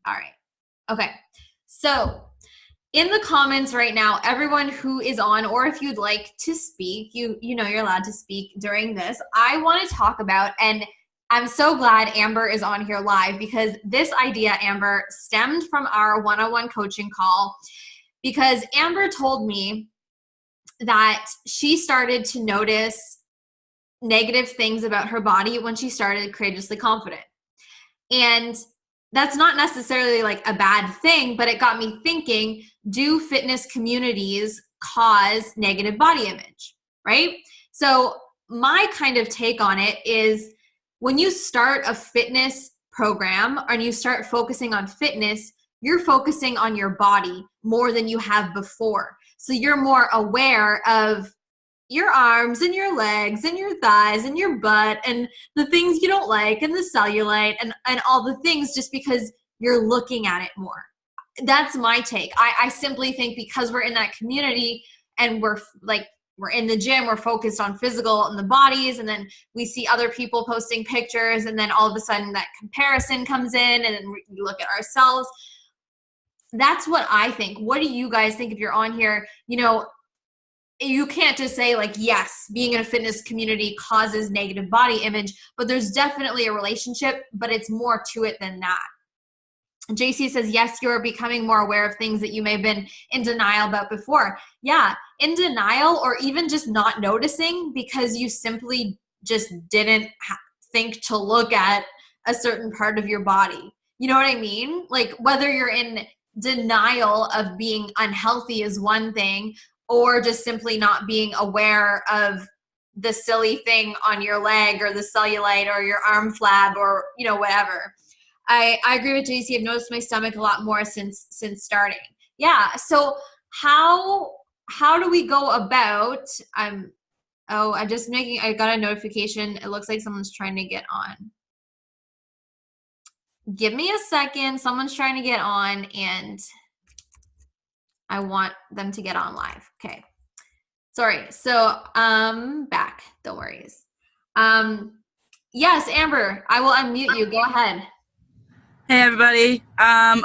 All right. Okay. So in the comments right now, everyone who is on, or if you'd like to speak, you know you're allowed to speak during this. I want to talk about, and I'm so glad Amber is on here live because this idea, Amber, stemmed from our one-on-one coaching call because Amber told me that she started to notice negative things about her body when she started Courageously Confident. And that's not necessarily like a bad thing, but it got me thinking, do fitness communities cause negative body image, right? So my kind of take on it is when you start a fitness program and you start focusing on fitness, you're focusing on your body more than you have before. So you're more aware of your arms and your legs and your thighs and your butt and the things you don't like and the cellulite and all the things just because you're looking at it more. That's my take. I simply think because we're in that community and we're in the gym, we're focused on physical and the bodies, and then we see other people posting pictures, and then all of a sudden that comparison comes in, and then we look at ourselves. That's what I think. What do you guys think if you're on here? You can't just say like, yes, being in a fitness community causes negative body image, but there's definitely a relationship, but it's more to it than that. JC says, yes, you're becoming more aware of things that you may have been in denial about before. Yeah, in denial or even just not noticing because you simply just didn't think to look at a certain part of your body. You know what I mean? Like whether you're in denial of being unhealthy is one thing, or just simply not being aware of the silly thing on your leg or the cellulite or your arm flab or, whatever. I agree with JC. I've noticed my stomach a lot more since starting. Yeah. So how do we go about, I got a notification. It looks like someone's trying to get on. Give me a second. Someone's trying to get on and I want them to get on live. Okay. Sorry. So back. Don't worry. Yes, Amber, I will unmute you. Go ahead. Hey everybody.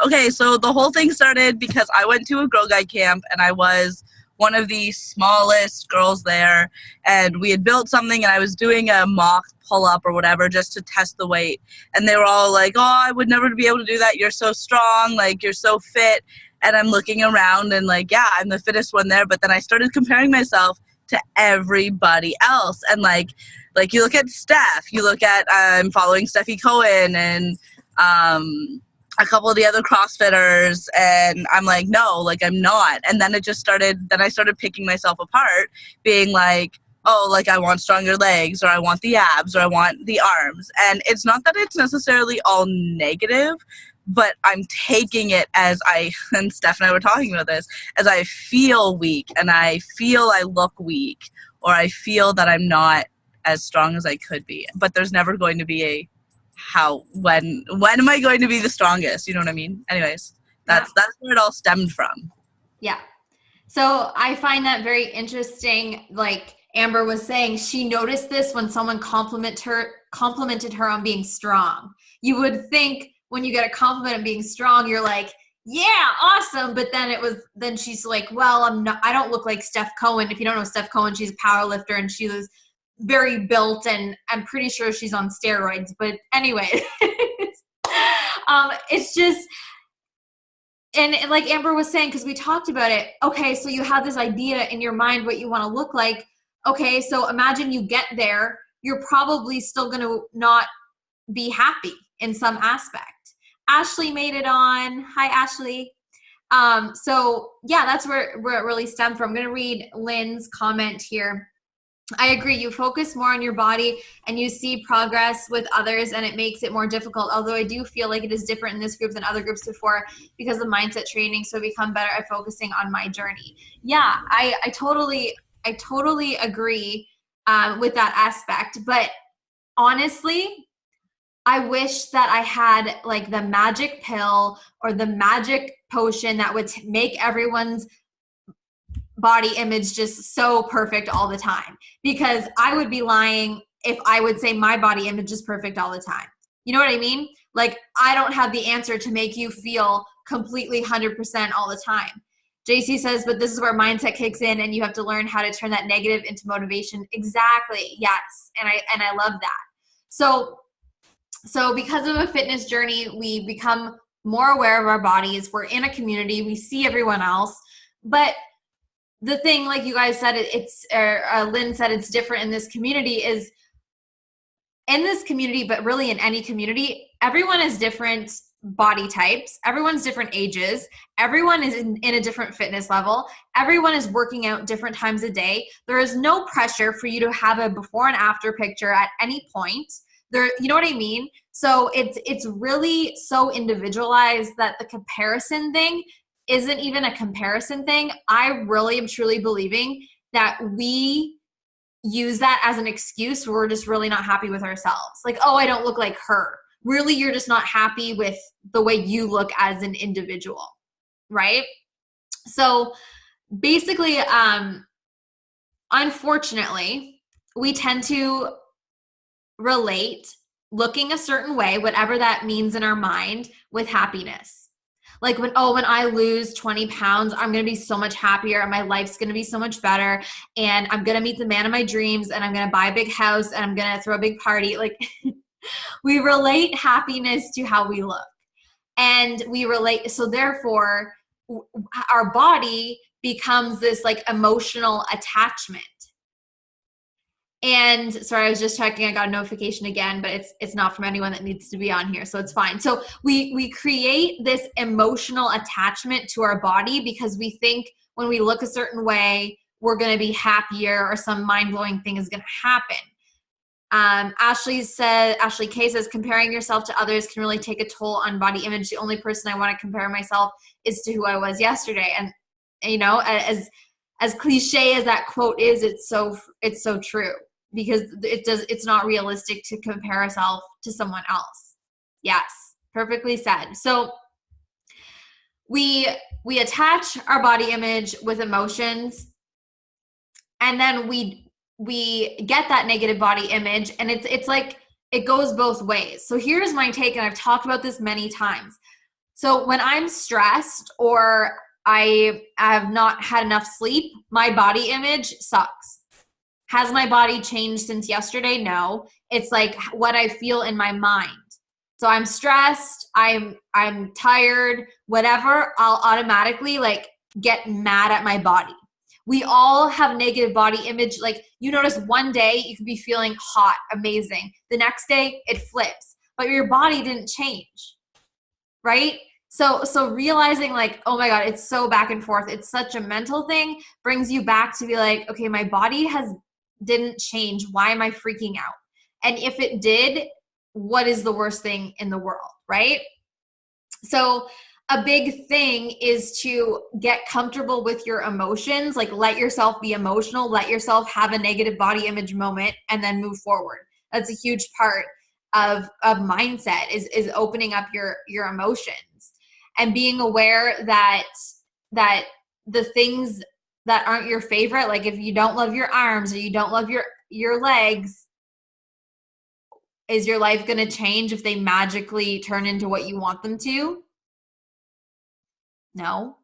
Okay, so the whole thing started because I went to a Girl Guide camp and I was one of the smallest girls there, and we had built something and I was doing a mock pull-up or whatever just to test the weight, and they were all like, oh, I would never be able to do that, you're so strong, like you're so fit. And I'm looking around and like, yeah, I'm the fittest one there, but then I started comparing myself to everybody else, and like you look at Steph, you look at I'm following Steffi Cohen and a couple of the other CrossFitters, and I'm like, no, like I'm not. And then I started picking myself apart, being like, oh, like I want stronger legs, or I want the abs, or I want the arms. And it's not that it's necessarily all negative, but I'm taking it and Steph and I were talking about this, as I feel weak and I feel I look weak, or I feel that I'm not as strong as I could be. But there's never going to be when am I going to be the strongest? You know what I mean? Anyways, that's where it all stemmed from. Yeah. So I find that very interesting. Like Amber was saying, she noticed this when someone complimented her on being strong. You would think when you get a compliment on being strong, you're like, yeah, awesome. But then she's like, well, I don't look like Steph Cohen. If you don't know Steph Cohen, she's a power lifter and she was very built, and I'm pretty sure she's on steroids. But anyway, it's just, and like Amber was saying, because we talked about it. Okay, so you have this idea in your mind what you want to look like. Okay, so imagine you get there, you're probably still going to not be happy in some aspect. Ashley made it on. Hi, Ashley. So yeah, that's where it really stemmed from. I'm going to read Lynn's comment here. I agree. You focus more on your body and you see progress with others, and it makes it more difficult. Although I do feel like it is different in this group than other groups before because of mindset training. So I become better at focusing on my journey. Yeah, I totally agree with that aspect. But honestly, I wish that I had like the magic pill or the magic potion that would make everyone's body image just so perfect all the time, because I would be lying if I would say my body image is perfect all the time. You know what I mean? Like, I don't have the answer to make you feel completely 100% all the time. JC says, but this is where mindset kicks in and you have to learn how to turn that negative into motivation. Exactly. Yes. And I love that. So because of a fitness journey, we become more aware of our bodies. We're in a community. We see everyone else. But the thing, like you guys said, Lynn said it's different in this community, is in this community, but really in any community, everyone is different body types. Everyone's different ages. Everyone is in a different fitness level. Everyone is working out different times a day. There is no pressure for you to have a before and after picture at any point. There, you know what I mean? So it's really so individualized that the comparison thing isn't even a comparison thing. I really am truly believing that we use that as an excuse where we're just really not happy with ourselves. Like, oh, I don't look like her. Really, you're just not happy with the way you look as an individual, right? So basically, unfortunately, we tend to relate looking a certain way, whatever that means in our mind, with happiness. Like when I lose 20 pounds, I'm going to be so much happier and my life's going to be so much better. And I'm going to meet the man of my dreams and I'm going to buy a big house and I'm going to throw a big party. Like we relate happiness to how we look, and we relate. So therefore our body becomes this like emotional attachment. And sorry, I was just checking. I got a notification again, but it's not from anyone that needs to be on here, so it's fine. So we create this emotional attachment to our body because we think when we look a certain way, we're going to be happier or some mind-blowing thing is going to happen. Ashley K says, comparing yourself to others can really take a toll on body image. The only person I want to compare myself is to who I was yesterday. And you know, as cliche as that quote is, it's so true, because it's not realistic to compare ourselves to someone else. Yes, perfectly said. So we attach our body image with emotions, and then we get that negative body image, and it's like it goes both ways. So here's my take, and I've talked about this many times. So when I'm stressed or I have not had enough sleep, my body image sucks. Has my body changed since yesterday? No. It's like what I feel in my mind. So I'm stressed, I'm tired, whatever, I'll automatically like get mad at my body. We all have negative body image. Like you notice one day you could be feeling hot, amazing. The next day it flips, but your body didn't change, right? So realizing like, oh my God, it's so back and forth. It's such a mental thing, brings you back to be like, okay, my body didn't change. Why am I freaking out? And if it did, what is the worst thing in the world, right? So a big thing is to get comfortable with your emotions. Like let yourself be emotional, let yourself have a negative body image moment, and then move forward. That's a huge part of mindset is opening up your emotions and being aware that the things that aren't your favorite, like if you don't love your arms or you don't love your legs, is your life going to change if they magically turn into what you want them to? No.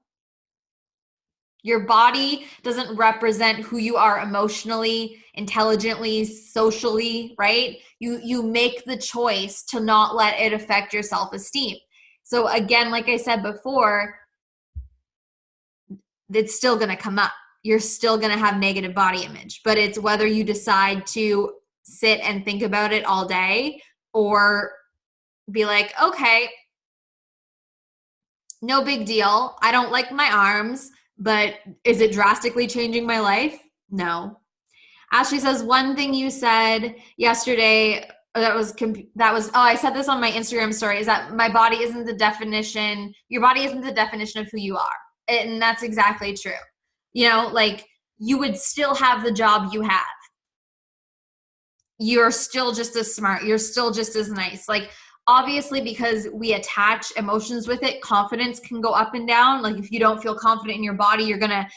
Your body doesn't represent who you are emotionally, intelligently, socially, right? You make the choice to not let it affect your self-esteem. So again, like I said before, it's still going to come up. You're still going to have negative body image, but it's whether you decide to sit and think about it all day or be like, okay, no big deal. I don't like my arms, but is it drastically changing my life? No. Ashley says, one thing you said yesterday I said this on my Instagram story, is that your body isn't the definition of who you are. And that's exactly true. You know, like you would still have the job you have. You're still just as smart. You're still just as nice. Like obviously, because we attach emotions with it, confidence can go up and down. Like if you don't feel confident in your body, you're gonna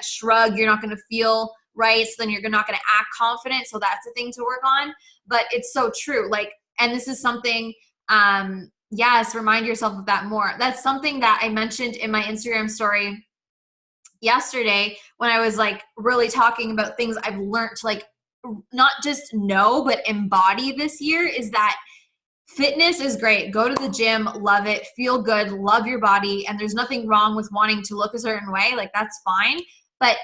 shrug. You're not gonna feel right. So then you're not gonna act confident. So that's a thing to work on. But it's so true. Like, and this is something Yes, remind yourself of that more. That's something that I mentioned in my Instagram story yesterday when I was like really talking about things I've learned to like not just know but embody this year, is that fitness is great. Go to the gym, love it, feel good, love your body, and there's nothing wrong with wanting to look a certain way. Like, that's fine. But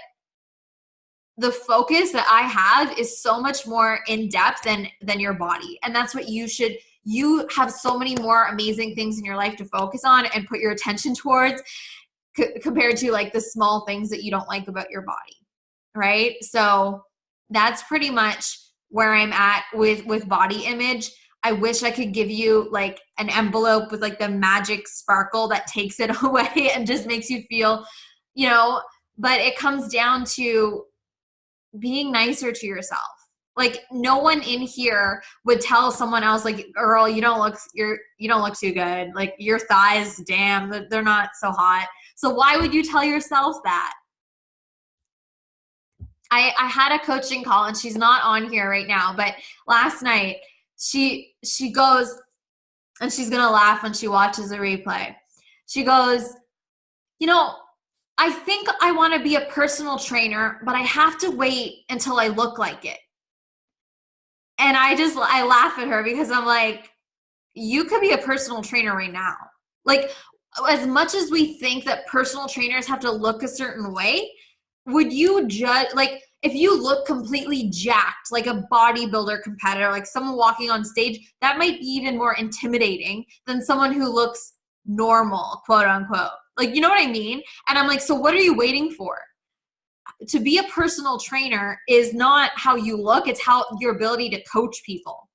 the focus that I have is so much more in depth than your body. And that's what you have so many more amazing things in your life to focus on and put your attention towards compared to like the small things that you don't like about your body. Right? So that's pretty much where I'm at with body image. I wish I could give you like an envelope with like the magic sparkle that takes it away and just makes you feel, but it comes down to being nicer to yourself. Like, no one in here would tell someone else like, girl, you don't look too good. Like, your thighs, damn, they're not so hot. So why would you tell yourself that? I had a coaching call, and she's not on here right now, but last night she goes, and she's going to laugh when she watches the replay. She goes, I think I want to be a personal trainer, but I have to wait until I look like it. And I laugh at her because I'm like, you could be a personal trainer right now. Like, as much as we think that personal trainers have to look a certain way, would you judge, like, if you look completely jacked, like a bodybuilder competitor, like someone walking on stage, that might be even more intimidating than someone who looks normal, quote unquote. Like, you know what I mean? And I'm like, so what are you waiting for? To be a personal trainer is not how you look, it's how your ability to coach people.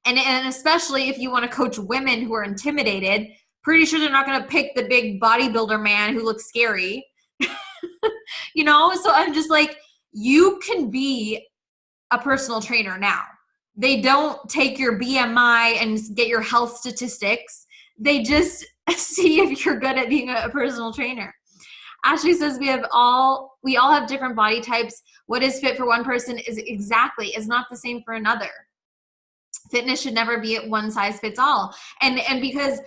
And especially if you want to coach women who are intimidated, pretty sure they're not going to pick the big bodybuilder man who looks scary. So I'm just like, you can be a personal trainer now. They don't take your BMI and get your health statistics. They just see if you're good at being a personal trainer. Ashley says we all have different body types. What is fit for one person is not the same for another. Fitness should never be one size fits all. And because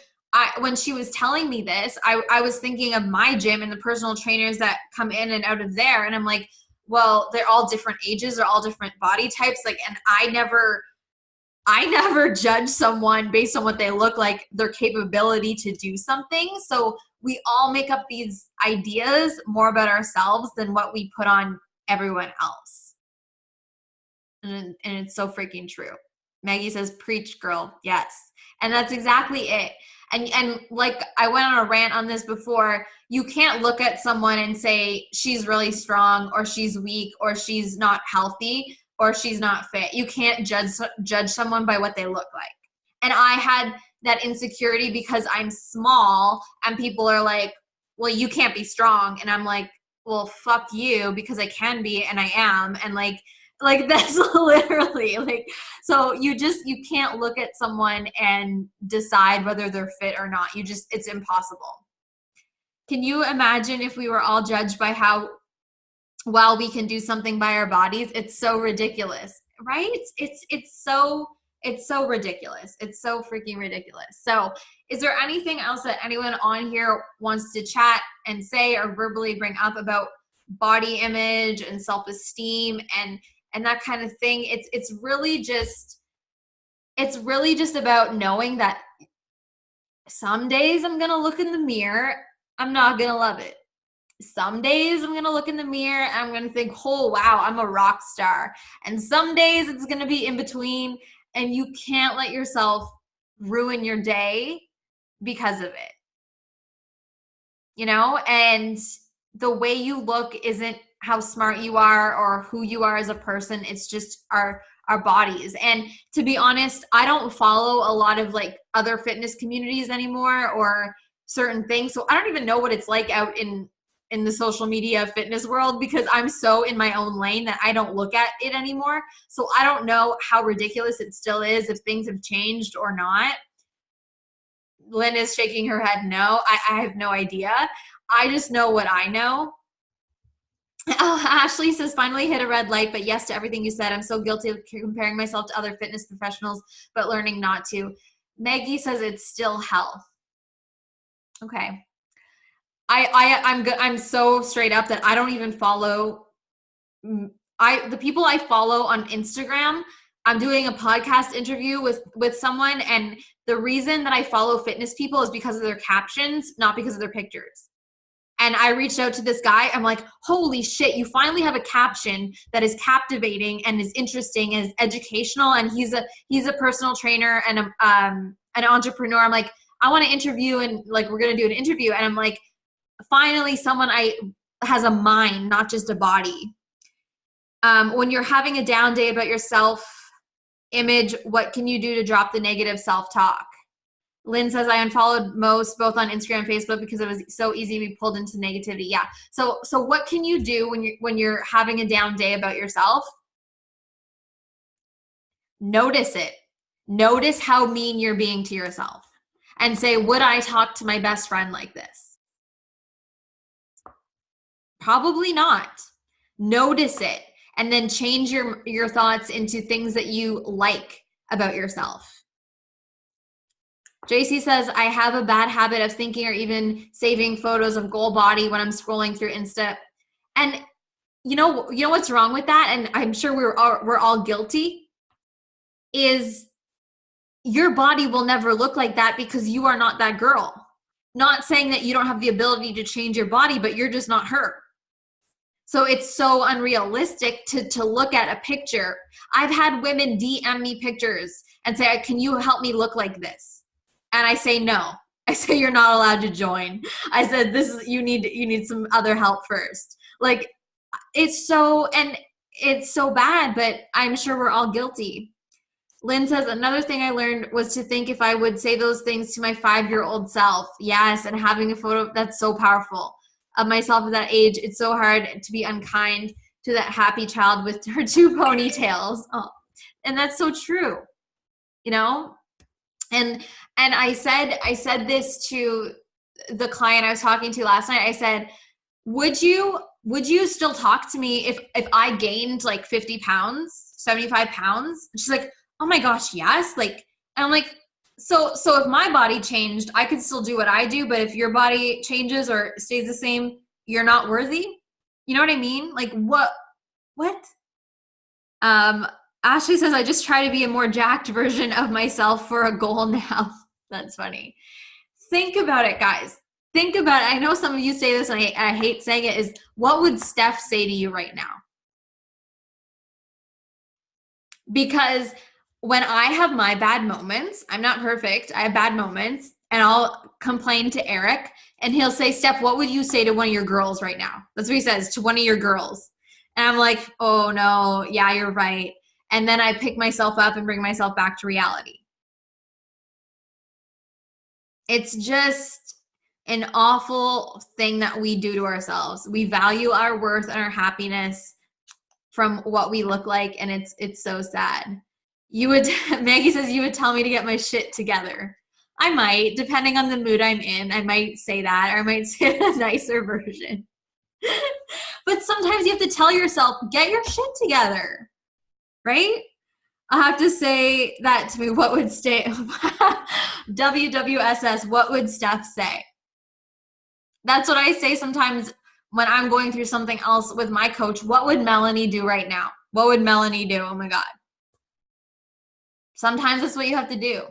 when she was telling me this, I was thinking of my gym and the personal trainers that come in and out of there. And I'm like, well, they're all different ages. They're all different body types. Like, and I never judge someone based on what they look like, their capability to do something. So we all make up these ideas more about ourselves than what we put on everyone else. And it's so freaking true. Maggie says, preach, girl. Yes. And that's exactly it. And like, I went on a rant on this before. You can't look at someone and say she's really strong or she's weak or she's not healthy or she's not fit. You can't judge someone by what they look like. And I had that insecurity because I'm small and people are like, well, you can't be strong. And I'm like, well, fuck you, because I can be and I am. And like that's literally like, so you can't look at someone and decide whether they're fit or not. It's impossible. Can you imagine if we were all judged by how well we can do something by our bodies? It's so ridiculous, right? It's so ridiculous. It's so freaking ridiculous. So is there anything else that anyone on here wants to chat and say or verbally bring up about body image and self-esteem and that kind of thing? It's really just about knowing that some days I'm going to look in the mirror, I'm not going to love it. Some days I'm going to look in the mirror and I'm going to think, oh, wow, I'm a rock star. And some days it's going to be in between, and you can't let yourself ruin your day because of it. And the way you look isn't how smart you are or who you are as a person. It's just our bodies. And to be honest, I don't follow a lot of like other fitness communities anymore or certain things. So I don't even know what it's like out in the social media fitness world, because I'm so in my own lane that I don't look at it anymore. So I don't know how ridiculous it still is, if things have changed or not. Lynn is shaking her head no. I have no idea. I just know what I know. Oh, Ashley says, finally hit a red light, but yes to everything you said. I'm so guilty of comparing myself to other fitness professionals, but learning not to. Maggie says it's still health. Okay. I'm good. I'm so straight up that I don't even follow the people I follow on Instagram. I'm doing a podcast interview with someone, and the reason that I follow fitness people is because of their captions, not because of their pictures. And I reached out to this guy. I'm like, holy shit, you finally have a caption that is captivating and is interesting and is educational. And he's a personal trainer and an entrepreneur. I'm like, I want to interview, and like, we're going to do an interview. And I'm like, finally someone has a mind, not just a body. When you're having a down day about your self-image, what can you do to drop the negative self-talk? Lynn says, I unfollowed most, both on Instagram and Facebook, because it was so easy to be pulled into negativity. Yeah. So what can you do when you're having a down day about yourself? Notice it. Notice how mean you're being to yourself, and say, would I talk to my best friend like this? Probably not. Notice it, and then change your thoughts into things that you like about yourself. JC says, I have a bad habit of thinking or even saving photos of goal body when I'm scrolling through Insta. And you know what's wrong with that? And I'm sure we're all guilty, is your body will never look like that because you are not that girl. Not saying that you don't have the ability to change your body, but you're just not her. So it's so unrealistic to look at a picture. I've had women DM me pictures and say, can you help me look like this? And I say, no. I say, you're not allowed to join. I said, you need some other help first. Like, it's so bad, but I'm sure we're all guilty. Lynn says, another thing I learned was to think if I would say those things to my 5-year-old self. Yes, and having a photo, that's so powerful. Of myself at that age, it's so hard to be unkind to that happy child with her 2 ponytails. Oh, and that's so true, And I said this to the client I was talking to last night. I said, would you still talk to me if I gained like 50 pounds, 75 pounds? And she's like, oh my gosh, yes. Like, and I'm like, so if my body changed, I could still do what I do, but if your body changes or stays the same, you're not worthy. You know what I mean? Like, what? Ashley says, I just try to be a more jacked version of myself for a goal now. That's funny. Think about it, guys. Think about it. I know some of you say this, and I hate saying it, is what would Steph say to you right now? Because when I have my bad moments, I'm not perfect. I have bad moments, and I'll complain to Eric, and he'll say, Steph, what would you say to one of your girls right now? That's what he says, to one of your girls. And I'm like, oh no, yeah, you're right. And then I pick myself up and bring myself back to reality. It's just an awful thing that we do to ourselves. We value our worth and our happiness from what we look like, and it's so sad. Maggie says, you would tell me to get my shit together. I might, depending on the mood I'm in, I might say that, or I might say a nicer version. But sometimes you have to tell yourself, get your shit together, right? I have to say that to me. What would WWSS, what would Steph say? That's what I say sometimes when I'm going through something else with my coach. What would Melanie do right now? What would Melanie do? Oh my God. Sometimes that's what you have to do,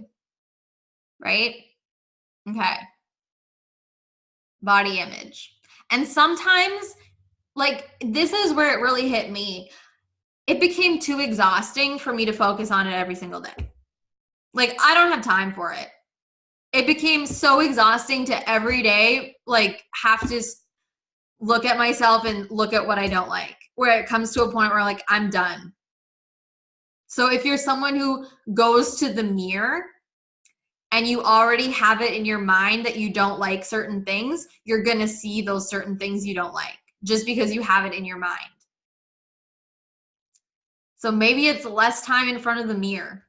right? Okay. Body image. And sometimes, like, this is where it really hit me. It became too exhausting for me to focus on it every single day. Like, I don't have time for it. It became so exhausting to every day, like, have to look at myself and look at what I don't like, where it comes to a point where, like, I'm done. So if you're someone who goes to the mirror and you already have it in your mind that you don't like certain things, you're going to see those certain things you don't like just because you have it in your mind. So maybe it's less time in front of the mirror.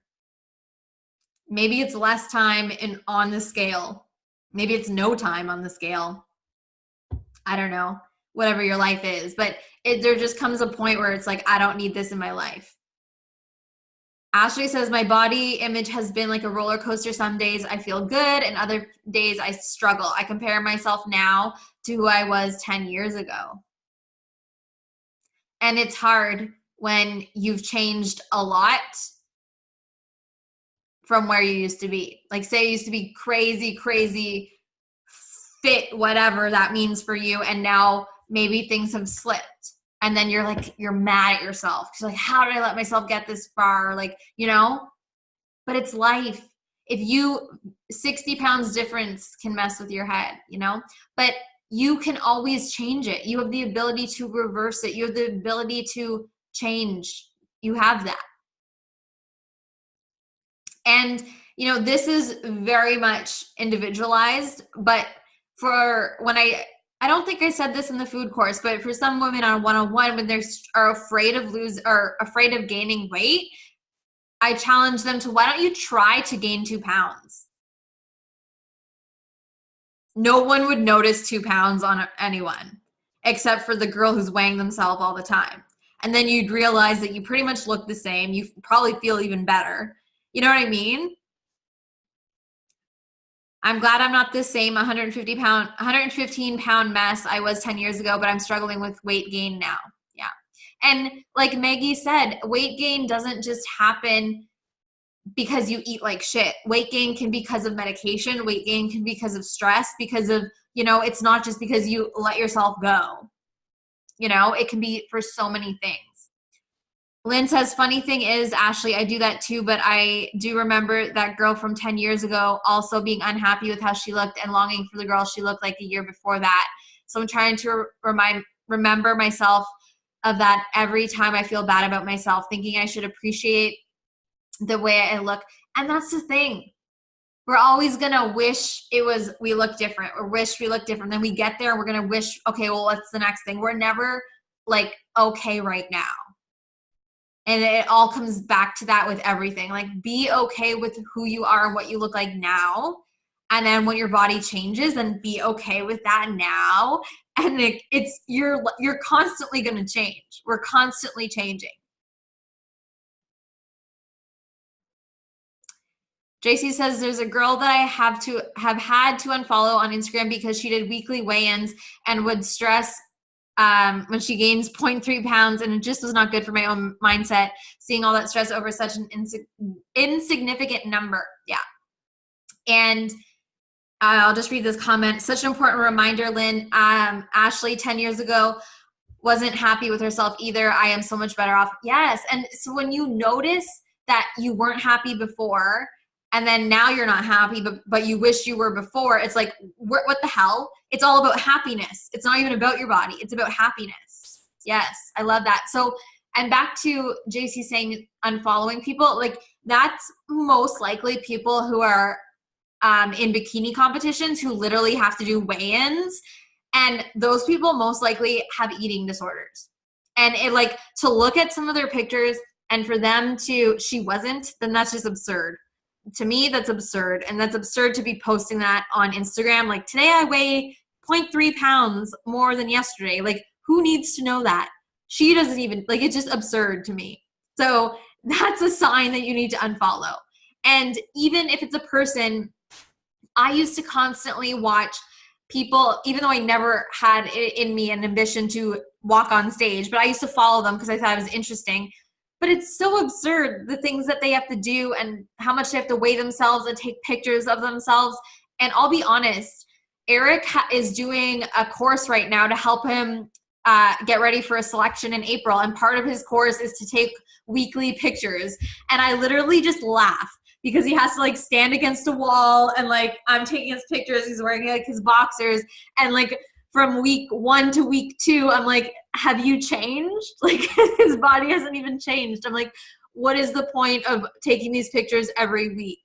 Maybe it's less time on the scale. Maybe it's no time on the scale. I don't know, whatever your life is. But there just comes a point where it's like, I don't need this in my life. Ashley says, my body image has been like a roller coaster. Some days I feel good and other days I struggle. I compare myself now to who I was 10 years ago. And it's hard when you've changed a lot from where you used to be. Like, say you used to be crazy, crazy fit, whatever that means for you, and now maybe things have slipped. And then you're like, you're mad at yourself. You're like, how did I let myself get this far? Like, you know, but it's life. If you, 60 pounds difference can mess with your head, you know, but you can always change it. You have the ability to reverse it. You have the ability to change. You have that. And, you know, this is very much individualized, but for when I don't think I said this in the food course, but for some women on one-on-one, when they are afraid of afraid of gaining weight, I challenge them to, why don't you try to gain 2 pounds? No one would notice 2 pounds on anyone except for the girl who's weighing themselves all the time. And then you'd realize that you pretty much look the same. You probably feel even better. You know what I mean? I'm glad I'm not the same 115 pound mess I was 10 years ago, but I'm struggling with weight gain now. Yeah. And like Maggie said, weight gain doesn't just happen because you eat like shit. Weight gain can be because of medication. Weight gain can be because of stress, because of, you know, it's not just because you let yourself go. You know, it can be for so many things. Lynn says, funny thing is, Ashley, I do that too, but I do remember that girl from 10 years ago also being unhappy with how she looked and longing for the girl she looked like a year before that. So I'm trying to remember myself of that every time I feel bad about myself, thinking I should appreciate the way I look. And that's the thing. We're always going to wish we look different, or wish we look different. Then we get there and we're going to wish, okay, well, what's the next thing? We're never like, okay right now. And it all comes back to that with everything. Like, be okay with who you are and what you look like now. And then when your body changes, then be okay with that now. And you're constantly going to change. We're constantly changing. JC says, there's a girl that I have had to unfollow on Instagram because she did weekly weigh-ins and would stress when she gains 0.3 pounds, and it just was not good for my own mindset, seeing all that stress over such an insignificant number. Yeah. And I'll just read this comment. Such an important reminder, Lynn. Ashley, 10 years ago, wasn't happy with herself either. I am so much better off. Yes. And so when you notice that you weren't happy before, and then now you're not happy, but you wish you were before, it's like, what the hell? It's all about happiness. It's not even about your body. It's about happiness. Yes, I love that. So, and back to JC saying unfollowing people, like, that's most likely people who are in bikini competitions who literally have to do weigh-ins. And those people most likely have eating disorders. And it, like, to look at some of their pictures and for them to, she wasn't, then that's just absurd. To me, that's absurd. And that's absurd to be posting that on Instagram. Like, today I weigh 0.3 pounds more than yesterday. Like, who needs to know that? She doesn't even, like, it's just absurd to me. So that's a sign that you need to unfollow. And even if it's a person, I used to constantly watch people, even though I never had it in me an ambition to walk on stage, but I used to follow them because I thought it was interesting. But it's so absurd, the things that they have to do and how much they have to weigh themselves and take pictures of themselves. And I'll be honest, Eric is doing a course right now to help him get ready for a selection in April. And part of his course is to take weekly pictures. And I literally just laugh because he has to, like, stand against a wall and, like, I'm taking his pictures. He's wearing, like, his boxers. And, like, from week 1 to week 2, I'm like, have you changed? Like, his body hasn't even changed. I'm like, what is the point of taking these pictures every week?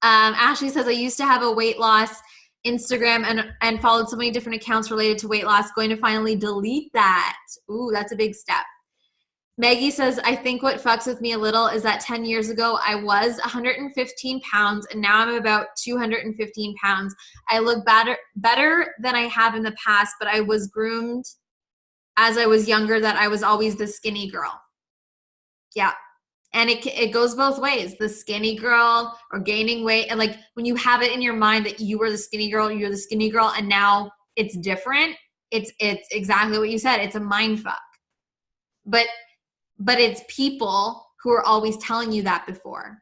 Ashley says, I used to have a weight loss Instagram and followed so many different accounts related to weight loss. Going to finally delete that. Ooh, that's a big step. Maggie says, I think what fucks with me a little is that 10 years ago, I was 115 pounds and now I'm about 215 pounds. I look better than I have in the past, but I was groomed as I was younger that I was always the skinny girl. Yeah. And it goes both ways. The skinny girl or gaining weight. And like when you have it in your mind that you were the skinny girl, you're the skinny girl, and now it's different. It's exactly what you said. It's a mind fuck. But it's people who are always telling you that before.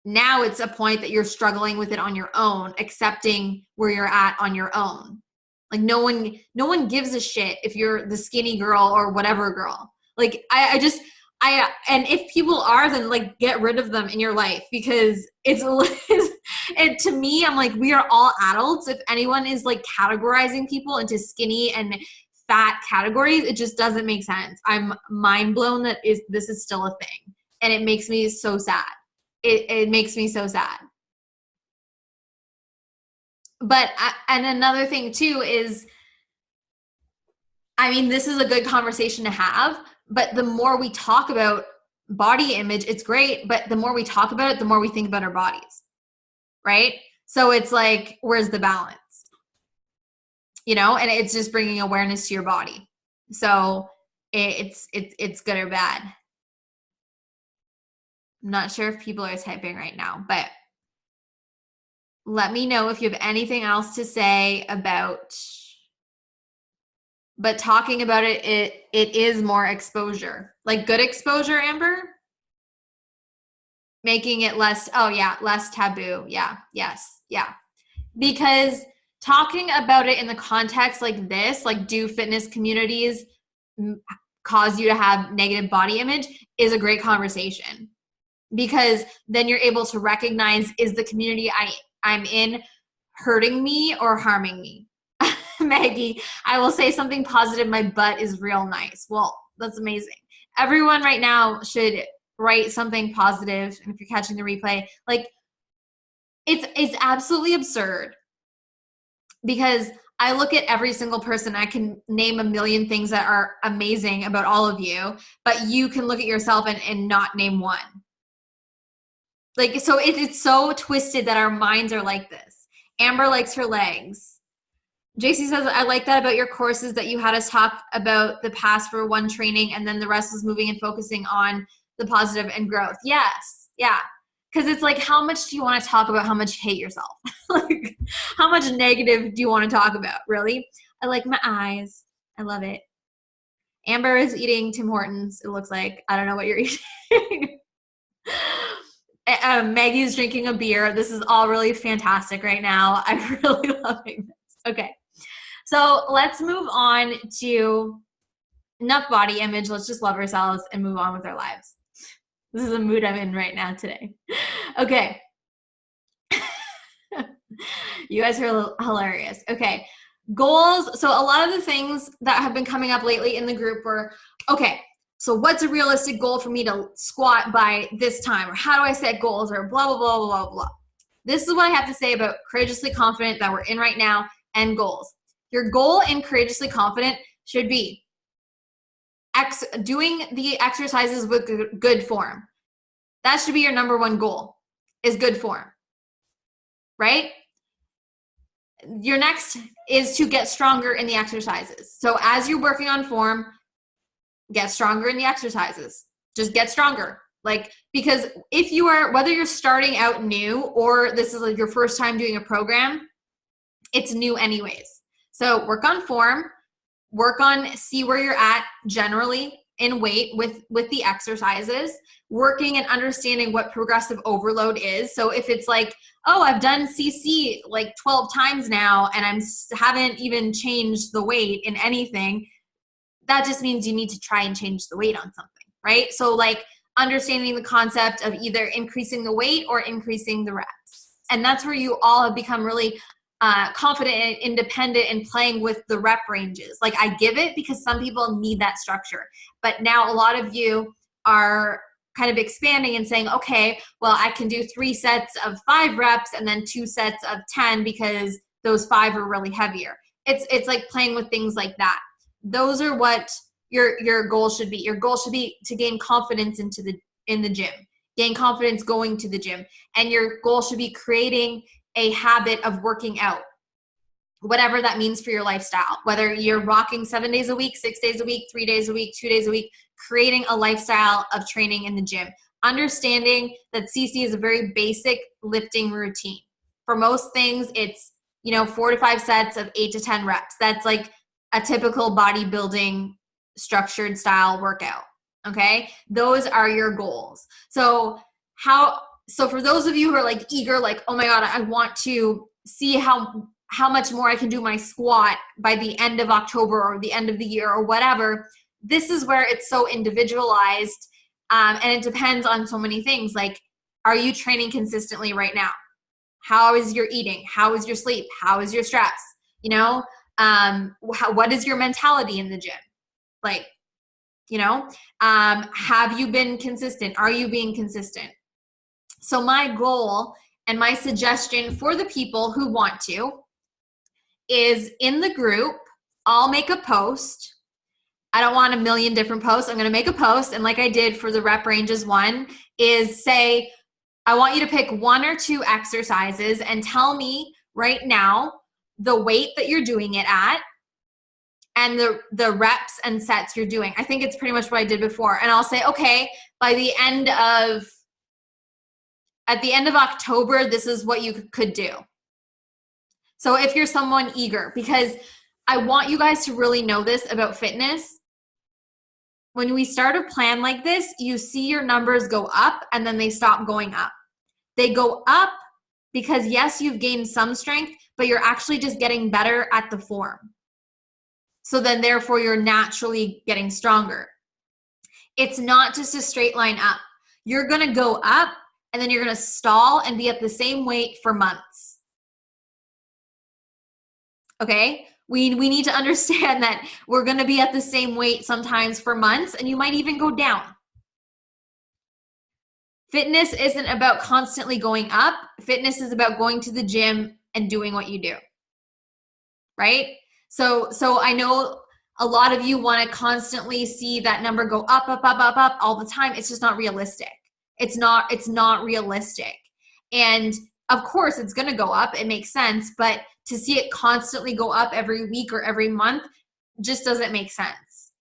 Now it's a point that you're struggling with it on your own, accepting where you're at on your own. Like no one gives a shit if you're the skinny girl or whatever girl. Like and if people are, then like get rid of them in your life, because it, to me, I'm like, we are all adults. If anyone is like categorizing people into skinny and fat categories, it just doesn't make sense. I'm mind blown that this is still a thing, and it makes me so sad. It makes me so sad. But and another thing too is, I mean, this is a good conversation to have, but the more we talk about body image, it's great, but the more we talk about it, the more we think about our bodies, right? So it's like, where's the balance? And it's just bringing awareness to your body. So it's good or bad. I'm not sure if people are typing right now, but let me know if you have anything else to say about, but talking about it is more exposure, like good exposure, Amber, making it less taboo. Yeah. Yes. Yeah. Because talking about it in the context like this, like, do fitness communities cause you to have negative body image, is a great conversation, because then you're able to recognize, is the community I'm in hurting me or harming me? Maggie, I will say something positive. My butt is real nice. Well, that's amazing. Everyone right now should write something positive. And if you're catching the replay, like, it's absolutely absurd, because I look at every single person. I can name a million things that are amazing about all of you, but you can look at yourself and not name one. Like, so it's so twisted that our minds are like this. Amber likes her legs. JC says, I like that about your courses, that you had us talk about the past for one training and then the rest was moving and focusing on the positive and growth. Yes. Yeah. Because it's like, how much do you want to talk about how much you hate yourself? Like, how much negative do you want to talk about? Really? I like my eyes. I love it. Amber is eating Tim Hortons, it looks like. I don't know what you're eating. Maggie's drinking a beer. This is all really fantastic right now. I'm really loving this. Okay. So let's move on to enough body image. Let's just love ourselves and move on with our lives. This is a mood I'm in right now today. Okay. You guys are hilarious. Okay. Goals. So a lot of the things that have been coming up lately in the group were, okay, so what's a realistic goal for me to squat by this time? Or how do I set goals? Or blah, blah, blah, blah, blah. This is what I have to say about Courageously Confident that we're in right now and goals. Your goal in Courageously Confident should be doing the exercises with good form. That should be your number one goal, is good form, right? Your next is to get stronger in the exercises. So as you're working on form, get stronger in the exercises. Just get stronger. Like, because if you are, whether you're starting out new or this is like your first time doing a program, it's new anyways. So work on form, see where you're at generally in weight with the exercises, working and understanding what progressive overload is. So if it's like, oh, I've done CC like 12 times now and haven't even changed the weight in anything, that just means you need to try and change the weight on something, right? So like understanding the concept of either increasing the weight or increasing the reps. And that's where you all have become really confident and independent in playing with the rep ranges. Like, I give it because some people need that structure. But now a lot of you are kind of expanding and saying, okay, well, I can do 3 sets of 5 reps and then 2 sets of 10 because those 5 are really heavier. It's like playing with things like that. Those are what your goal should be. Your goal should be to gain confidence in the gym, gain confidence going to the gym. And your goal should be creating a habit of working out, whatever that means for your lifestyle, whether you're rocking 7 days a week, 6 days a week, 3 days a week, 2 days a week, creating a lifestyle of training in the gym. understanding that CC is a very basic lifting routine. For most things, it's, 4 to 5 sets of 8 to 10 reps. That's like a typical bodybuilding structured style workout. Okay. Those are your goals. So for those of you who are like eager, like, oh my God, I want to see how much more I can do my squat by the end of October or the end of the year or whatever, this is where it's so individualized. And it depends on so many things. Like, are you training consistently right now? How is your eating? How is your sleep? How is your stress? What is your mentality in the gym? Like, have you been consistent? Are you being consistent? So my goal and my suggestion for the people who want to is, in the group, I'll make a post. I don't want a million different posts. I'm going to make a post. And like I did for the rep ranges one, is say, I want you to pick 1 or 2 exercises and tell me right now the weight that you're doing it at and the reps and sets you're doing. I think it's pretty much what I did before. And I'll say, okay, at the end of October, this is what you could do. So if you're someone eager, because I want you guys to really know this about fitness. When we start a plan like this, you see your numbers go up and then they stop going up. They go up because, yes, you've gained some strength, but you're actually just getting better at the form. So then therefore you're naturally getting stronger. It's not just a straight line up. You're going to go up and then you're going to stall and be at the same weight for months. Okay? We need to understand that we're going to be at the same weight sometimes for months, and you might even go down. Fitness isn't about constantly going up. Fitness is about going to the gym and doing what you do. Right? So I know a lot of you want to constantly see that number go up, up, up, up, up all the time. It's just not realistic. It's not realistic. And of course it's going to go up. It makes sense, but to see it constantly go up every week or every month just doesn't make sense.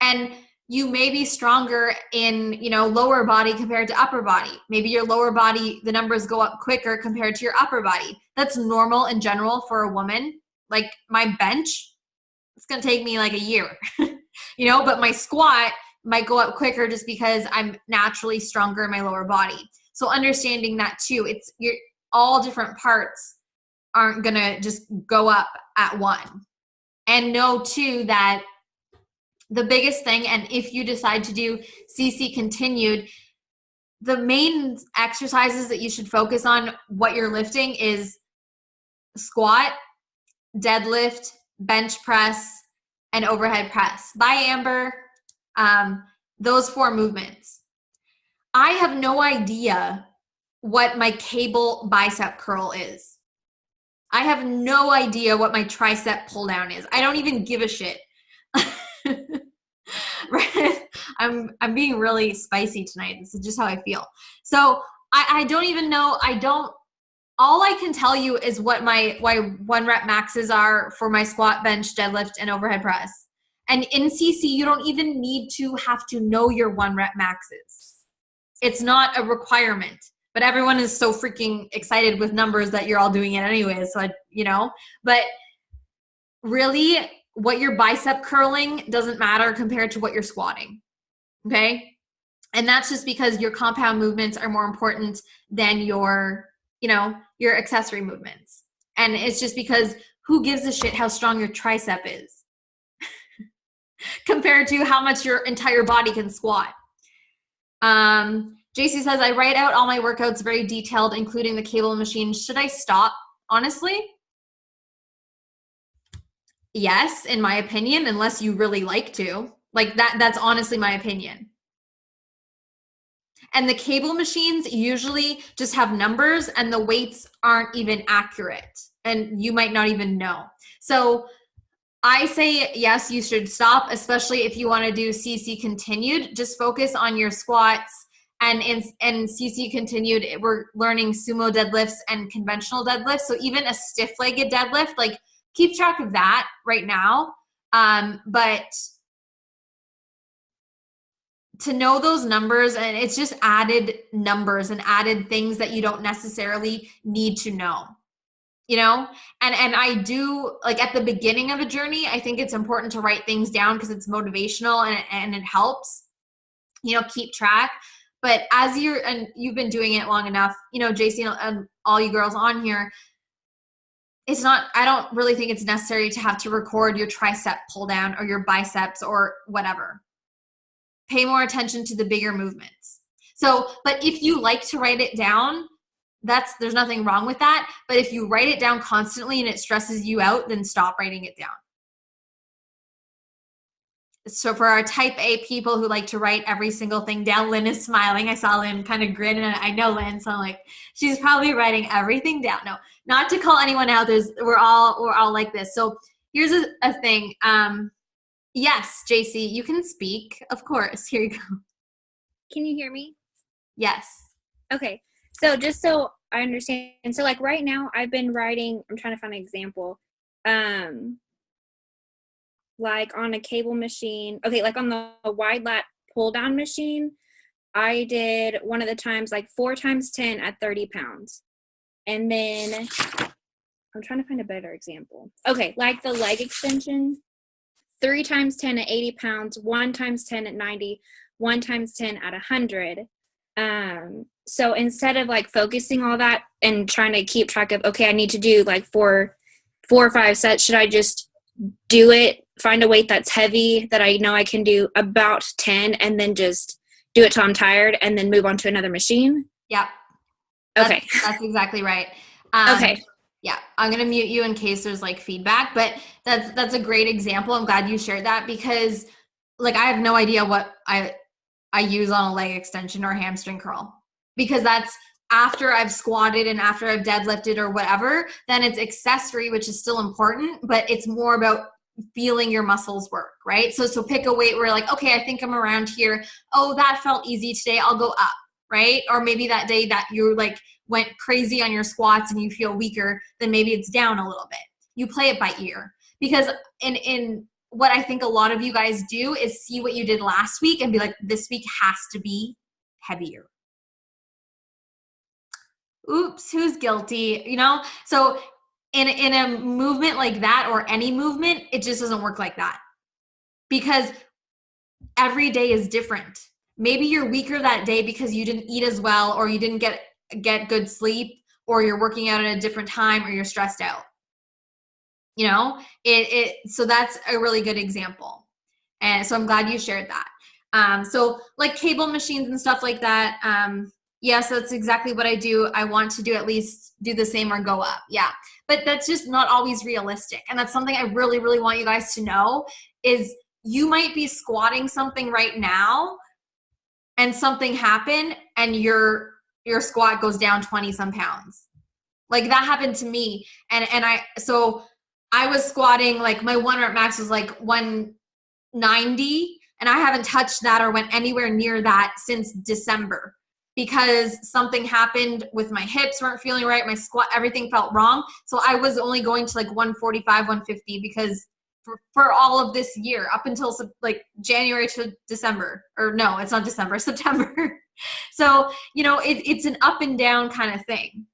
And you may be stronger in, lower body compared to upper body. Maybe your lower body, the numbers go up quicker compared to your upper body. That's normal in general for a woman. Like my bench, it's going to take me like a year, but my squat might go up quicker just because I'm naturally stronger in my lower body. So understanding that too, you're all different parts aren't going to just go up at one. And know too that the biggest thing, and if you decide to do CC continued, the main exercises that you should focus on what you're lifting is squat, deadlift, bench press, and overhead press. Bye, Amber. Those 4 movements. I have no idea what my cable bicep curl is. I have no idea what my tricep pull down is. I don't even give a shit. Right? I'm being really spicy tonight. This is just how I feel. So I don't even know. All I can tell you is what my 1 rep maxes are for my squat, bench, deadlift, and overhead press. And in CC, you don't even need to have to know your 1 rep maxes. It's not a requirement. But everyone is so freaking excited with numbers that you're all doing it anyways. So, but really what you're bicep curling doesn't matter compared to what you're squatting. Okay. And that's just because your compound movements are more important than your accessory movements. And it's just because who gives a shit how strong your tricep is compared to how much your entire body can squat. JC says, I write out all my workouts very detailed, including the cable machine. Should I stop? Honestly, yes, in my opinion, unless you really like to. Like that's honestly my opinion. And the cable machines usually just have numbers and the weights aren't even accurate. And you might not even know. So I say, yes, you should stop, especially if you want to do CC continued. Just focus on your squats. And in CC continued, we're learning sumo deadlifts and conventional deadlifts. So even a stiff-legged deadlift, like keep track of that right now. But to know those numbers, and it's just added numbers and added things that you don't necessarily need to know, you know? And I do, like, at the beginning of a journey, I think it's important to write things down because it's motivational and it helps, you know, keep track. But as you've been doing it long enough, you know, JC and all you girls on here, I don't really think it's necessary to have to record your tricep pull down or your biceps or whatever. Pay more attention to the bigger movements. So, but if you like to write it down, there's nothing wrong with that. But if you write it down constantly and it stresses you out, then stop writing it down. So for our type A people who like to write every single thing down, Lynn is smiling. I saw Lynn kind of grin, and I know Lynn, so I'm like, she's probably writing everything down. No, not to call anyone out. We're all like this. So here's a thing. Yes, JC, you can speak. Of course. Here you go. Can you hear me? Yes. Okay. So just so I understand, so like right now I've been writing, I'm trying to find an example. Like on a cable machine, okay, like on the wide lat pull down machine, I did one of the times like 4 times 10 at 30 pounds. And then I'm trying to find a better example. Okay, like the leg extension, 3 times 10 at 80 pounds, 1 times 10 at 90, 1 times 10 at 100. So instead of like focusing all that and trying to keep track of, okay, I need to do like four or 5 sets, should I just do it, find a weight that's heavy that I know I can do about 10 and then just do it till I'm tired and then move on to another machine? Yeah. Okay. That's exactly right. Okay. Yeah. I'm going to mute you in case there's like feedback, but that's a great example. I'm glad you shared that because like I have no idea what I use on a leg extension or hamstring curl because that's after I've squatted and after I've deadlifted or whatever, then it's accessory, which is still important, but it's more about feeling your muscles work, right? So pick a weight where you're like, okay, I think I'm around here. Oh, that felt easy today. I'll go up, right? Or maybe that day that you like went crazy on your squats and you feel weaker, then maybe it's down a little bit. You play it by ear because in what I think a lot of you guys do is see what you did last week and be like, this week has to be heavier. Oops, who's guilty? You know? So in a movement like that or any movement, it just doesn't work like that because every day is different. Maybe you're weaker that day because you didn't eat as well or you didn't get good sleep or you're working out at a different time or you're stressed out. You know, so that's a really good example. And so I'm glad you shared that. So like cable machines and stuff like that. Yes, that's exactly what I do. I want to do at least do the same or go up. Yeah. But that's just not always realistic. And that's something I really, really want you guys to know is you might be squatting something right now and something happened and your squat goes down 20 some pounds. Like that happened to me. And I was squatting, like my 1 rep max was like 190 and I haven't touched that or went anywhere near that since December. Because something happened with my hips weren't feeling right, my squat, everything felt wrong. So I was only going to like 145, 150 because for all of this year, up until like January to December, or no, it's not December, September. So, you know, it's an up and down kind of thing.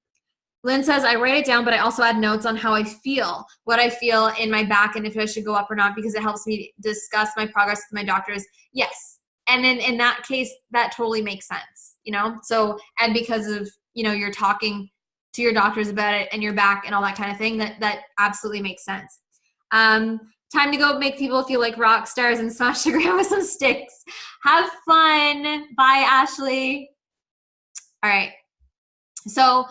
Lynn says, I write it down, but I also add notes on how I feel, what I feel in my back and if I should go up or not, because it helps me discuss my progress with my doctors. Yes. And then in that case, that totally makes sense, you know? So, and because of, you know, you're talking to your doctors about it and your back and all that kind of thing, that absolutely makes sense. Time to go make people feel like rock stars and smash the ground with some sticks. Have fun. Bye, Ashley. All right. So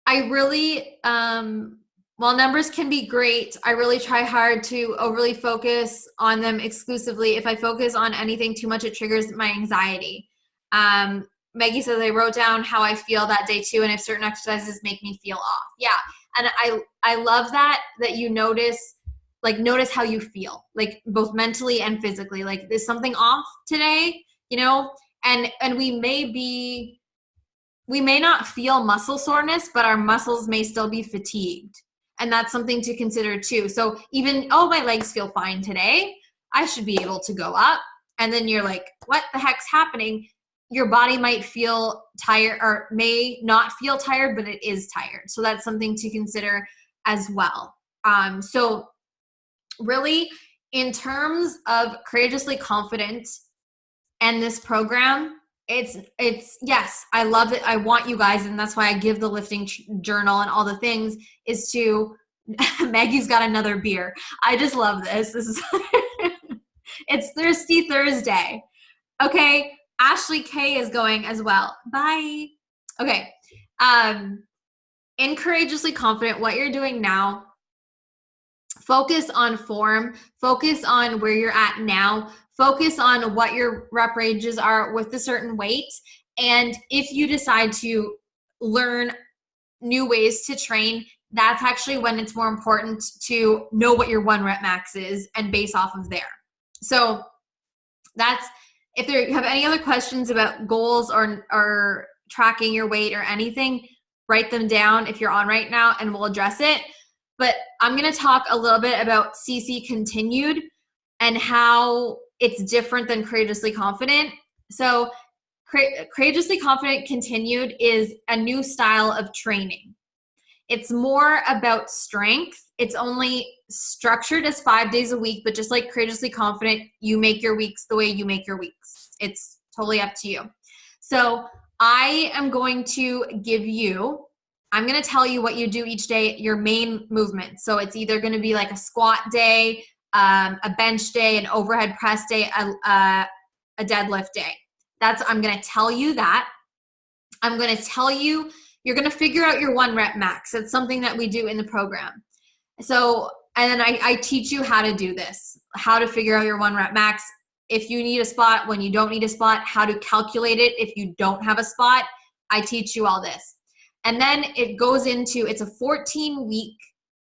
I really, while numbers can be great, I really try hard to overly focus on them exclusively. If I focus on anything too much, it triggers my anxiety. Maggie says, I wrote down how I feel that day too, and if certain exercises make me feel off. Yeah, and I love that you notice how you feel, like both mentally and physically. Like, is something off today, you know? And we may not feel muscle soreness, but our muscles may still be fatigued. And that's something to consider too. So even, my legs feel fine today. I should be able to go up. and then you're like, what the heck's happening? Your body might feel tired or may not feel tired, but it is tired. So that's something to consider as well. So really, in terms of Courageously Confident and this program, it's yes, I love it. I want you guys, and that's why I give the lifting journal and all the things, is to Maggie's got another beer. I just love this. This is it's Thirsty Thursday. Okay, Ashley K is going as well. Bye. Okay. In Courageously Confident, what you're doing now, focus on form, focus on where you're at now, focus on what your rep ranges are with a certain weight. And if you decide to learn new ways to train, that's actually when it's more important to know what your 1 rep max is and base off of there. So that's, if you have any other questions about goals or tracking your weight or anything, write them down if you're on right now and we'll address it. But I'm going to talk a little bit about CC Continued and how it's different than Courageously Confident. So Courageously Confident Continued is a new style of training. It's more about strength. It's only structured as 5 days a week, but just like Courageously Confident, you make your weeks the way you make your weeks. It's totally up to you. So I am going to I'm going to tell you what you do each day, your main movement. So it's either going to be like a squat day, a bench day, an overhead press day, a deadlift day. I'm going to tell you that. I'm going to tell you, you're going to figure out your 1 rep max. It's something that we do in the program. So, and then I teach you how to do this, how to figure out your 1 rep max. If you need a spot, when you don't need a spot, how to calculate it. If you don't have a spot, I teach you all this. And then it goes into, it's a 14-week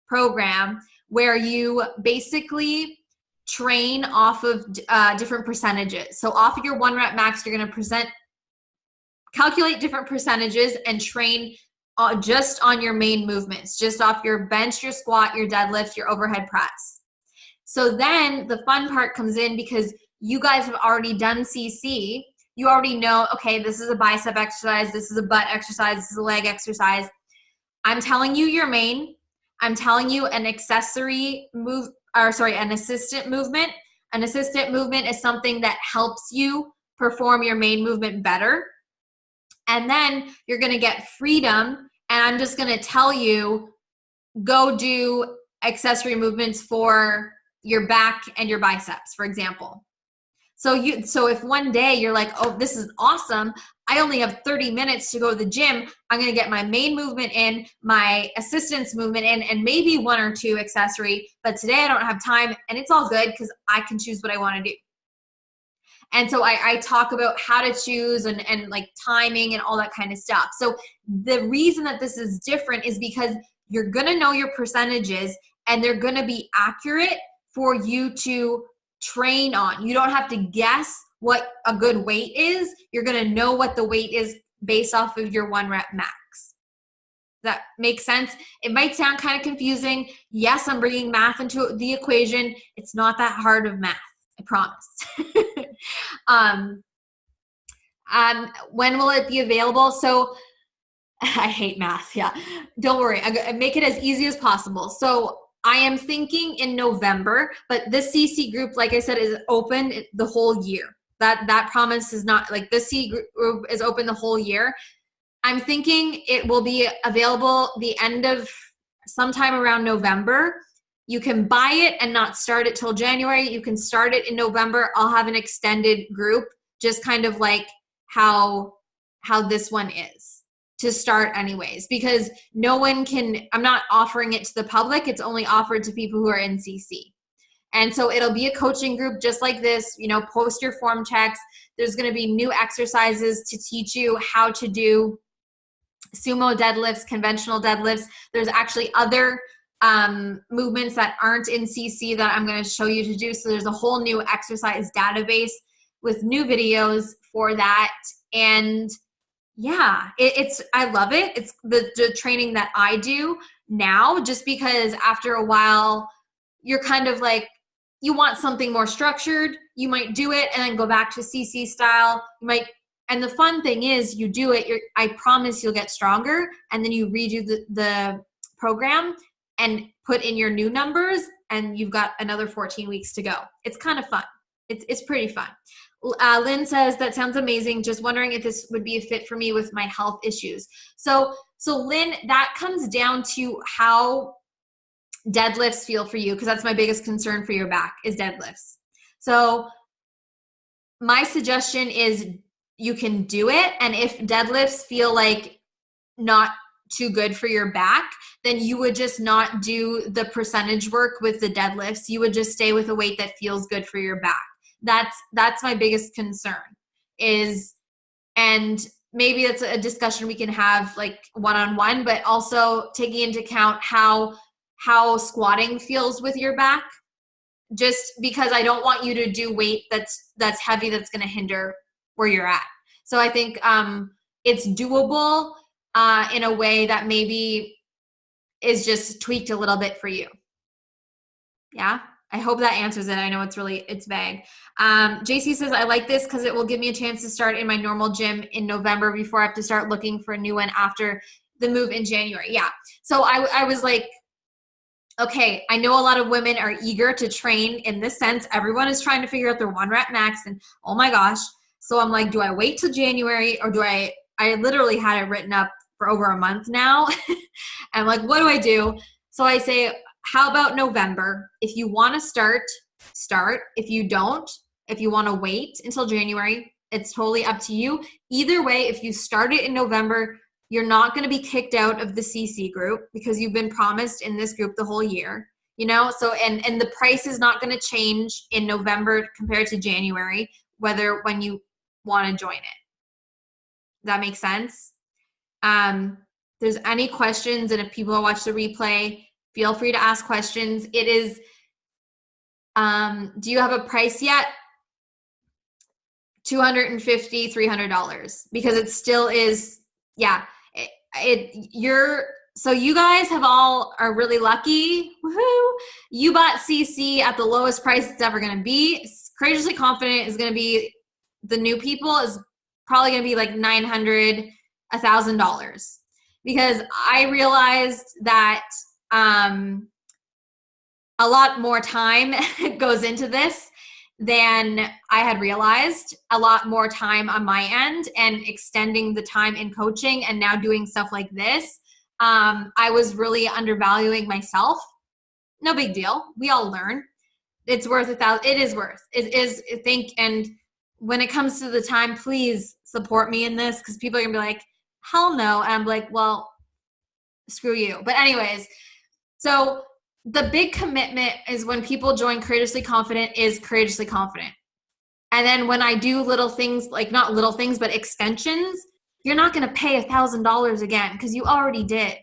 program where you basically train off of different percentages. So off of your 1 rep max, you're going to calculate different percentages and train just on your main movements, just off your bench, your squat, your deadlift, your overhead press. So then the fun part comes in because you guys have already done CC. You already know, okay, this is a bicep exercise, this is a butt exercise, this is a leg exercise. I'm telling you your main. I'm telling you an assistant movement. An assistant movement is something that helps you perform your main movement better. And then you're going to get freedom. And I'm just going to tell you, go do accessory movements for your back and your biceps, for example. So if one day you're like, oh, this is awesome, I only have 30 minutes to go to the gym, I'm going to get my main movement in, my assistance movement in, and maybe 1 or 2 accessory, but today I don't have time, and it's all good because I can choose what I want to do. And so I talk about how to choose and like timing and all that kind of stuff. So the reason that this is different is because you're going to know your percentages and they're going to be accurate for you to train on. You don't have to guess what a good weight is. You're going to know what the weight is based off of your 1 rep max. Does that make sense? It might sound kind of confusing. Yes, I'm bringing math into the equation. It's not that hard of math, I promise. When will it be available? So I hate math. Yeah, don't worry. I make it as easy as possible. So I am thinking in November, but this CC group, like I said, is open the whole year. That promise is not, like, this CC group is open the whole year. I'm thinking it will be available the end of sometime around November. You can buy it and not start it till January. You can start it in November. I'll have an extended group, just kind of like how this one is to start anyways, because I'm not offering it to the public. It's only offered to people who are in CC. And so it'll be a coaching group just like this, post your form checks. There's going to be new exercises to teach you how to do sumo deadlifts, conventional deadlifts. There's actually other movements that aren't in CC that I'm going to show you to do. So there's a whole new exercise database with new videos for that. And yeah, I love it. It's the training that I do now, just because after a while you're kind of like, you want something more structured, you might do it and then go back to CC style. And the fun thing is you do it, I promise you'll get stronger, and then you redo the program and put in your new numbers, and you've got another 14 weeks to go. It's kind of fun. It's pretty fun. Lynn says, that sounds amazing. Just wondering if this would be a fit for me with my health issues. So Lynn, that comes down to how deadlifts feel for you, because that's my biggest concern for your back is deadlifts. So my suggestion is you can do it. And if deadlifts feel like not too good for your back, then you would just not do the percentage work with the deadlifts. You would just stay with a weight that feels good for your back. That's my biggest concern and maybe that's a discussion we can have like one-on-one, but also taking into account how squatting feels with your back, just because I don't want you to do weight that's heavy, that's going to hinder where you're at. So I think it's doable in a way that maybe is just tweaked a little bit for you. Yeah, I hope that answers it. I know it's vague. JC says, I like this because it will give me a chance to start in my normal gym in November before I have to start looking for a new one after the move in January. Yeah. So I was like, okay, I know a lot of women are eager to train in this sense. Everyone is trying to figure out their 1 rep max, and oh my gosh. So I'm like, do I wait till January, or do I literally had it written up for over a month now. I'm like, what do I do? So I say, how about November? If you want to start. If you don't, if you want to wait until January, it's totally up to you. Either way, if you start it in November, you're not going to be kicked out of the CC group because you've been promised in this group the whole year, so, and the price is not going to change in November compared to January, whether when you want to join it. Does that make sense? There's any questions, and if people watch the replay, feel free to ask questions. It is, do you have a price yet? $250, $300, because it still is, yeah. So you guys are really lucky. Woohoo! You bought CC at the lowest price it's ever going to be. Courageously Confident is going to be, the new people is probably going to be like $900, $1,000, because I realized that a lot more time goes into this than I had realized. A lot more time on my end, and extending the time in coaching and now doing stuff like this. I was really undervaluing myself. No big deal. We all learn. It's worth $1,000. It is worth. It is, I think. And when it comes to the time, please support me in this, because people are going to be like, hell no. And I'm like, well, screw you. But anyways, so the big commitment is when people join Courageously Confident is Courageously Confident. And then when I do little things, like not little things, but extensions, you're not going to pay $1,000 again, because you already did,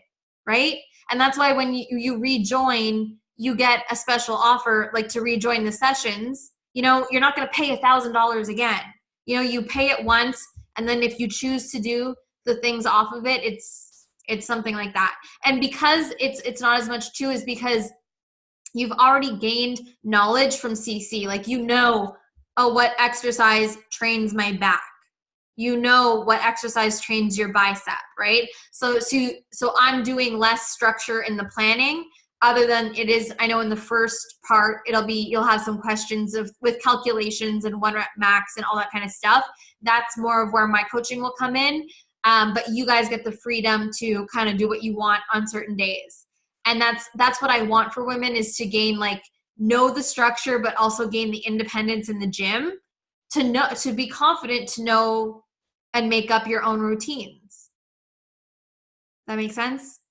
right? And that's why when you rejoin, you get a special offer, like to rejoin the sessions. You're not going to pay $1,000 again. You pay it once, and then if you choose to do the things off of it, it's something like that. And because it's not as much too, is because you've already gained knowledge from CC. Like, what exercise trains my back. What exercise trains your bicep, right? So I'm doing less structure in the planning, other than it is, I know in the first part, you'll have some questions with calculations and 1 rep max and all that kind of stuff. That's more of where my coaching will come in. But you guys get the freedom to kind of do what you want on certain days. And that's what I want for women, is to gain, know the structure, but also gain the independence in the gym to be confident, to know and make up your own routines. That makes sense?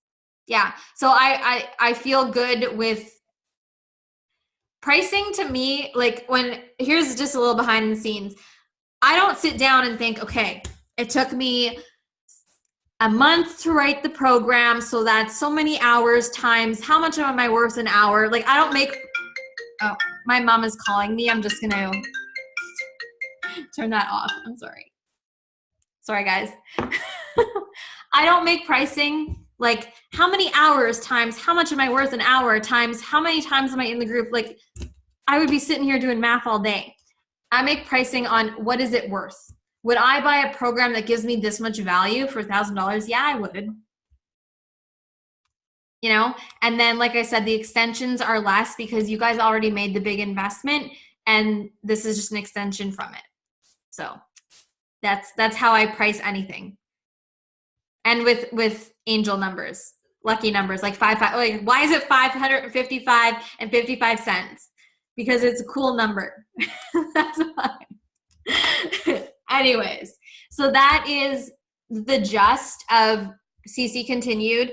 Yeah. So I feel good with pricing. To me, here's just a little behind the scenes. I don't sit down and think, okay, it took me a month to write the program, so that's so many hours times how much am I worth an hour. I don't make, oh, my mom is calling me. I'm just going to turn that off. I'm sorry. Sorry, guys. I don't make pricing how many hours times how much am I worth an hour times how many times am I in the group. I would be sitting here doing math all day. I make pricing on what is it worth. Would I buy a program that gives me this much value for $1,000? Yeah, I would. You know, and then like I said, the extensions are less because you guys already made the big investment, and this is just an extension from it. So that's how I price anything. And with angel numbers, lucky numbers, like like why is it 555 and 55 cents? Because it's a cool number. That's why. Anyways, so that is the gist of CC Continued.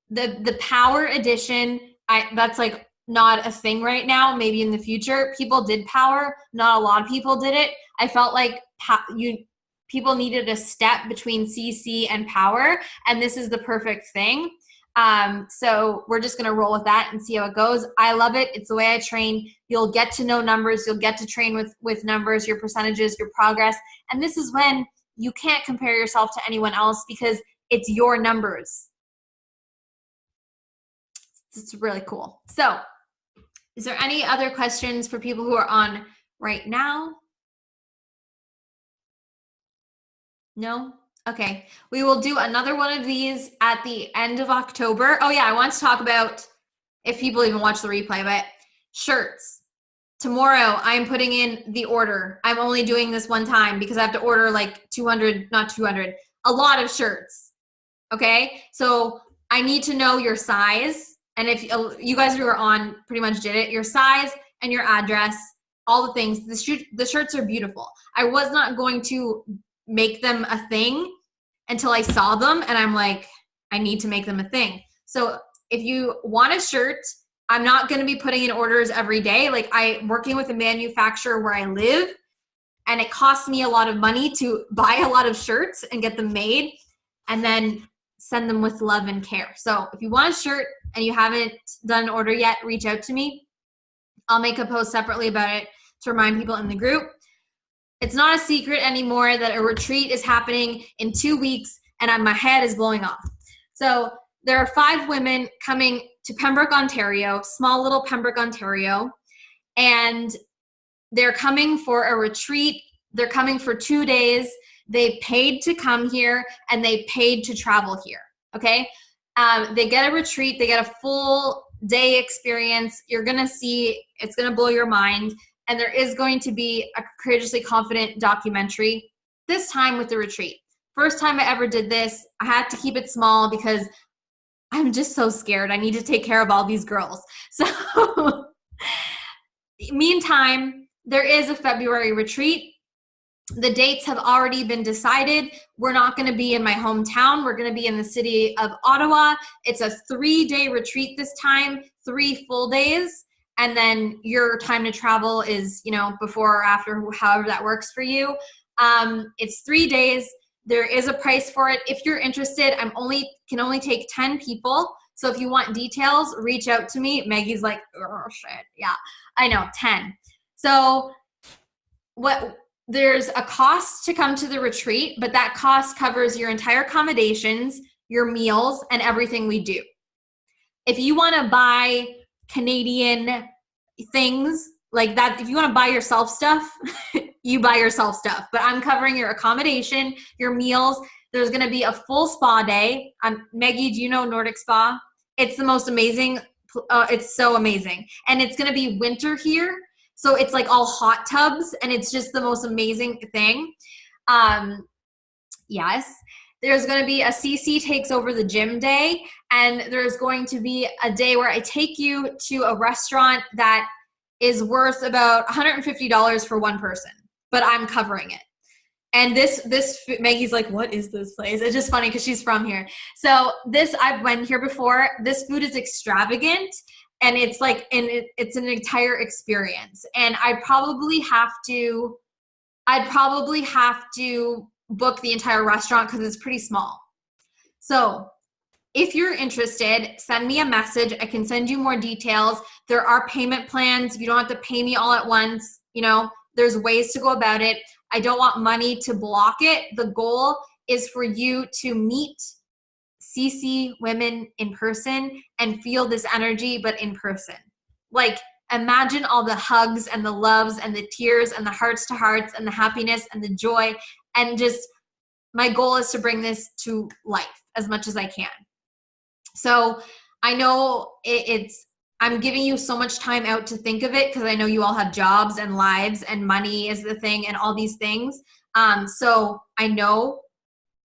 The Power Edition, that's like not a thing right now. Maybe in the future, people did Power. Not a lot of people did it. I felt like people needed a step between CC and Power, and this is the perfect thing. So we're just going to roll with that and see how it goes. I love it. It's the way I train. You'll get to know numbers. You'll get to train with numbers, your percentages, your progress. And this is when you can't compare yourself to anyone else because it's your numbers. It's really cool. So is there any other questions for people who are on right now? No? Okay. We will do another one of these at the end of October. Oh yeah, I want to talk about, if people even watch the replay, but shirts. Tomorrow I'm putting in the order. I'm only doing this one time because I have to order like 200, not 200, a lot of shirts. Okay? So I need to know your size. And if you guys who are on pretty much did it, your size and your address, all the things. The shirts are beautiful. I was not going to make them a thing until I saw them, and I'm like, I need to make them a thing. So if you want a shirt, I'm not going to be putting in orders every day. Like I'm working with a manufacturer where I live, and it costs me a lot of money to buy a lot of shirts and get them made and then send them with love and care. So if you want a shirt and you haven't done an order yet, reach out to me. I'll make a post separately about it to remind people in the group. It's not a secret anymore that a retreat is happening in 2 weeks, and my head is blowing off. So there are 5 women coming to Pembroke, Ontario, small little Pembroke, Ontario, and they're coming for a retreat. They're coming for 2 days. They paid to come here, and they paid to travel here, okay? They get a retreat. They get a full day experience. You're going to see, it's going to blow your mind. And there is going to be a Courageously Confident documentary, this time with the retreat. First time I ever did this. I had to keep it small because I'm just so scared. I need to take care of all these girls. So meantime, there is a February retreat. The dates have already been decided. We're not going to be in my hometown. We're going to be in the city of Ottawa. It's a 3-day retreat this time, 3 full days. And then your time to travel is, before or after, however that works for you. It's 3 days. There is a price for it. If you're interested, can only take 10 people. So if you want details, reach out to me. Maggie's like, oh shit. Yeah, I know, 10. So there's a cost to come to the retreat, but that cost covers your entire accommodations, your meals, and everything we do. If you want to buy Canadian things like that, if you want to buy yourself stuff, you buy yourself stuff. But I'm covering your accommodation, your meals. There's going to be a full spa day. Maggie, do you know Nordic Spa? It's the most amazing. It's so amazing. And it's going to be winter here. So it's like all hot tubs, and it's just the most amazing thing. Yes. There's going to be a CC takes over the gym day, and there's going to be a day where I take you to a restaurant that is worth about $150 for one person, but I'm covering it. And this Maggie's like, what is this place? It's just funny because she's from here. So I've went here before. This food is extravagant, and it's like, it's an entire experience. And I'd probably have to book the entire restaurant because it's pretty small. So if you're interested, send me a message. I can send you more details. There are payment plans. You don't have to pay me all at once. There's ways to go about it. I don't want money to block it. The goal is for you to meet CC women in person and feel this energy, but in person. Like, imagine all the hugs and the loves and the tears and the hearts to hearts and the happiness and the joy. And just my goal is to bring this to life as much as I can. So I know I'm giving you so much time out to think of it because I know you all have jobs and lives and money is the thing and all these things. So I know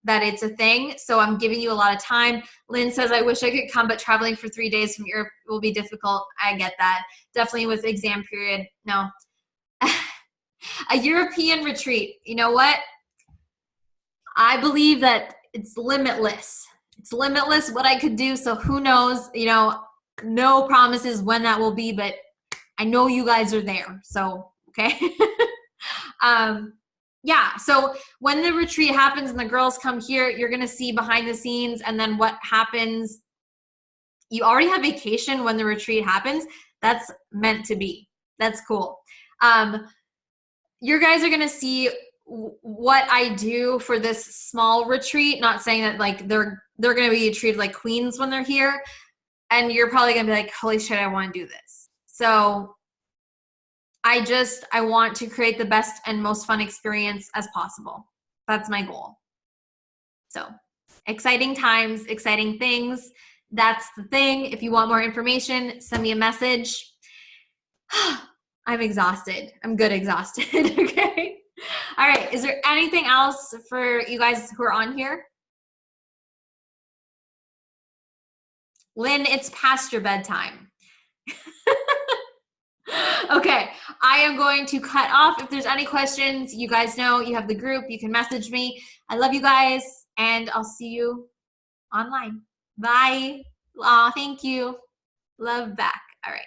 that it's a thing. So I'm giving you a lot of time. Lynn says, I wish I could come, but traveling for 3 days from Europe will be difficult. I get that. Definitely with exam period. No. A European retreat. You know what? I believe that it's limitless. It's limitless what I could do. So who knows, you know, no promises when that will be, but I know you guys are there. So, okay. Yeah. So when the retreat happens and the girls come here, you're going to see behind the scenes and then what happens. You already have vacation when the retreat happens. That's meant to be. That's cool. You guys are going to see what I do for this small retreat. Not saying that like they're going to be treated like queens when they're here. And you're probably going to be like, holy shit, I want to do this. So I want to create the best and most fun experience as possible. That's my goal. So exciting times, exciting things. That's the thing. If you want more information, send me a message. I'm exhausted. I'm good exhausted. Okay. All right. Is there anything else for you guys who are on here? Lynn, it's past your bedtime. Okay, I am going to cut off. If there's any questions, you guys know you have the group. You can message me. I love you guys, and I'll see you online. Bye. Aw, thank you. Love back. All right.